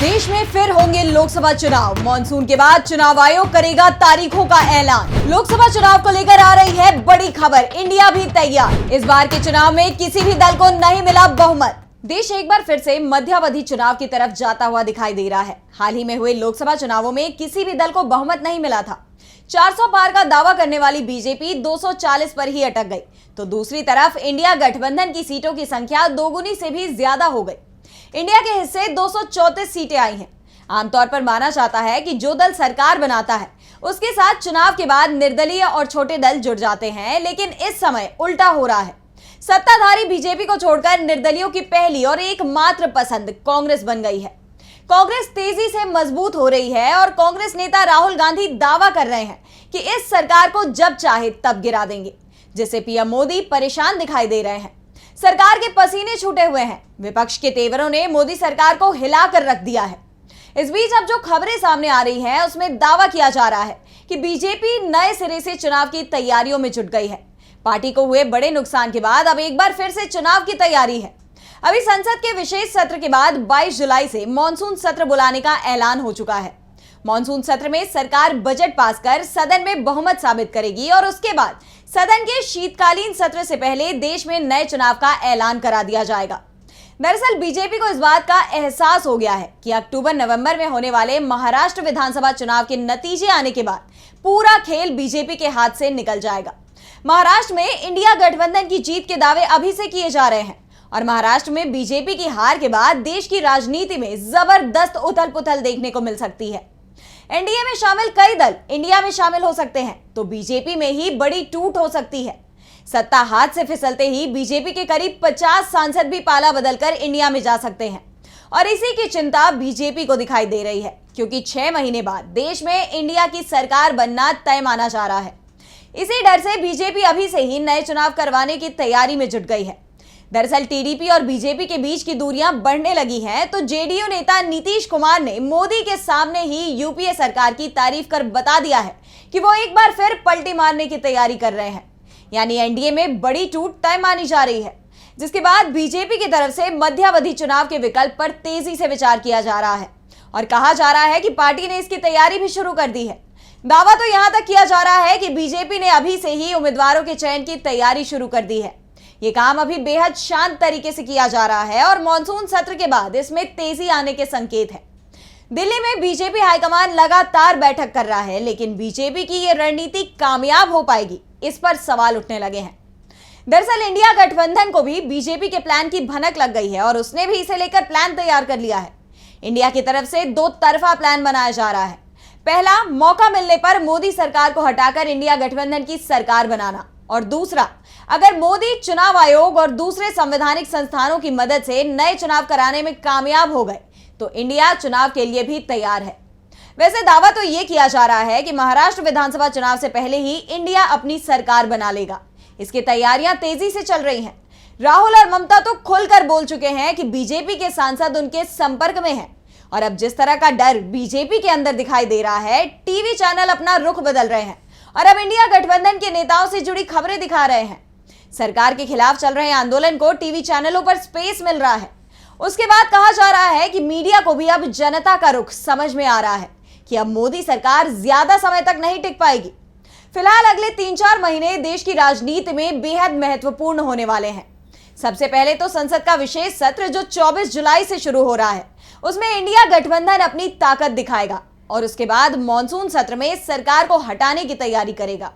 देश में फिर होंगे लोकसभा चुनाव। मॉनसून के बाद चुनाव आयोग करेगा तारीखों का ऐलान। लोकसभा चुनाव को लेकर आ रही है बड़ी खबर, इंडिया भी तैयार। इस बार के चुनाव में किसी भी दल को नहीं मिला बहुमत। देश एक बार फिर से मध्यावधि चुनाव की तरफ जाता हुआ दिखाई दे रहा है। हाल ही में हुए लोकसभा चुनावों में किसी भी दल को बहुमत नहीं मिला था। 400 पार का दावा करने वाली बीजेपी 240 पर ही अटक गई, तो दूसरी तरफ इंडिया गठबंधन की सीटों की संख्या दोगुनी से भी ज्यादा हो गई। इंडिया के हिस्से 234 सीटें आई हैं। आमतौर पर माना जाता है कि जो दल सरकार बनाता है उसके साथ चुनाव के बाद निर्दलीय और छोटे दल जुड़ जाते हैं, लेकिन इस समय उल्टा हो रहा है। सत्ताधारी बीजेपी को छोड़कर निर्दलीयों की पहली और एकमात्र पसंद कांग्रेस बन गई है। कांग्रेस तेजी से मजबूत हो रही है और कांग्रेस नेता राहुल गांधी दावा कर रहे हैं कि इस सरकार को जब चाहे तब गिरा देंगे, जिससे पीएम मोदी परेशान दिखाई दे रहे हैं। सरकार के पसीने छूटे हुए हैं। विपक्ष के तेवरों ने मोदी सरकार को हिलाकर रख दिया है। इस बीच अब जो खबरें सामने आ रही हैं उसमें दावा किया जा रहा है कि बीजेपी नए सिरे से चुनाव की तैयारियों में जुट गई है। पार्टी को हुए बड़े नुकसान के बाद अब एक बार फिर से चुनाव की तैयारी है। अभी संसद के विशेष सत्र के बाद 22 जुलाई से मॉनसून सत्र बुलाने का ऐलान हो चुका है। मॉनसून सत्र में सरकार बजट पास कर सदन में बहुमत साबित करेगी और उसके बाद सदन के शीतकालीन सत्र से पहले देश में नए चुनाव का ऐलान करा दिया जाएगा। दरअसल बीजेपी को इस बात का एहसास हो गया है कि अक्टूबर-नवंबर में होने वाले महाराष्ट्र विधानसभा चुनाव के नतीजे आने के बाद पूरा खेल बीजेपी के हाथ से निकल जाएगा। महाराष्ट्र में इंडिया गठबंधन की जीत के दावे अभी से किए जा रहे हैं और महाराष्ट्र में बीजेपी की हार के बाद देश की राजनीति में जबरदस्त उथल-पुथल देखने को मिल सकती है। एनडीए में शामिल कई दल इंडिया में शामिल हो सकते हैं, तो बीजेपी में ही बड़ी टूट हो सकती है। सत्ता हाथ से फिसलते ही बीजेपी के करीब 50 सांसद भी पाला बदलकर इंडिया में जा सकते हैं और इसी की चिंता बीजेपी को दिखाई दे रही है, क्योंकि 6 महीने बाद देश में इंडिया की सरकार बनना तय माना जा रहा है। इसी डर से बीजेपी अभी से ही नए चुनाव करवाने की तैयारी में जुट गई है। दरअसल टीडीपी और बीजेपी के बीच की दूरियां बढ़ने लगी हैं, तो जेडीयू नेता नीतीश कुमार ने मोदी के सामने ही यूपीए सरकार की तारीफ कर बता दिया है कि वो एक बार फिर पलटी मारने की तैयारी कर रहे हैं। यानी एनडीए में बड़ी टूट तय मानी जा रही है, जिसके बाद बीजेपी की तरफ से मध्यावधि चुनाव के विकल्प पर तेजी से विचार किया जा रहा है और कहा जा रहा है कि पार्टी ने इसकी तैयारी भी शुरू कर दी है। दावा तो यहां तक किया जा रहा है कि बीजेपी ने अभी से ही उम्मीदवारों के चयन की तैयारी शुरू कर दी है। ये काम अभी बेहद शांत तरीके से किया जा रहा है और मॉनसून सत्र के बाद इसमें तेजी आने के संकेत हैं। दिल्ली में बीजेपी हाईकमान लगातार बैठक कर रहा है, लेकिन बीजेपी की ये रणनीति कामयाब हो पाएगी, इस पर सवाल उठने लगे हैं। दरअसल इंडिया गठबंधन को भी बीजेपी के प्लान की भनक लग गई है और उसने भी इसे लेकर प्लान तैयार कर लिया है। इंडिया की तरफ से 2 तरफा प्लान बनाया जा रहा है। पहला, मौका मिलने पर मोदी सरकार को हटाकर इंडिया गठबंधन की सरकार बनाना, और दूसरा, अगर मोदी चुनाव आयोग और दूसरे संवैधानिक संस्थानों की मदद से नए चुनाव कराने में कामयाब हो गए तो इंडिया चुनाव के लिए भी तैयार है। वैसे दावा तो यह किया जा रहा है कि महाराष्ट्र विधानसभा चुनाव से पहले ही इंडिया अपनी सरकार बना लेगा। इसकी तैयारियां तेजी से चल रही हैं। राहुल और ममता तो खुलकर बोल चुके हैं कि बीजेपी के सांसद उनके संपर्क में हैं और अब जिस तरह का डर बीजेपी के अंदर दिखाई दे रहा है, टीवी चैनल अपना रुख बदल रहे हैं और अब इंडिया गठबंधन के नेताओं से जुड़ी खबरें दिखा रहे हैं। सरकार के खिलाफ चल रहे आंदोलन को टीवी चैनलों पर स्पेस मिल रहा है। उसके बाद कहा जा रहा है कि मीडिया को भी अब जनता का रुख समझ में आ रहा है कि अब मोदी सरकार ज्यादा समय तक नहीं टिक पाएगी। फिलहाल अगले 3-4 महीने देश की राजनीति में बेहद महत्वपूर्ण होने वाले हैं। सबसे पहले तो संसद का विशेष सत्र जो 24 जुलाई से शुरू हो रहा है, उसमें इंडिया गठबंधन अपनी ताकत दिखाएगा और उसके बाद मॉनसून सत्र में सरकार को हटाने की तैयारी करेगा।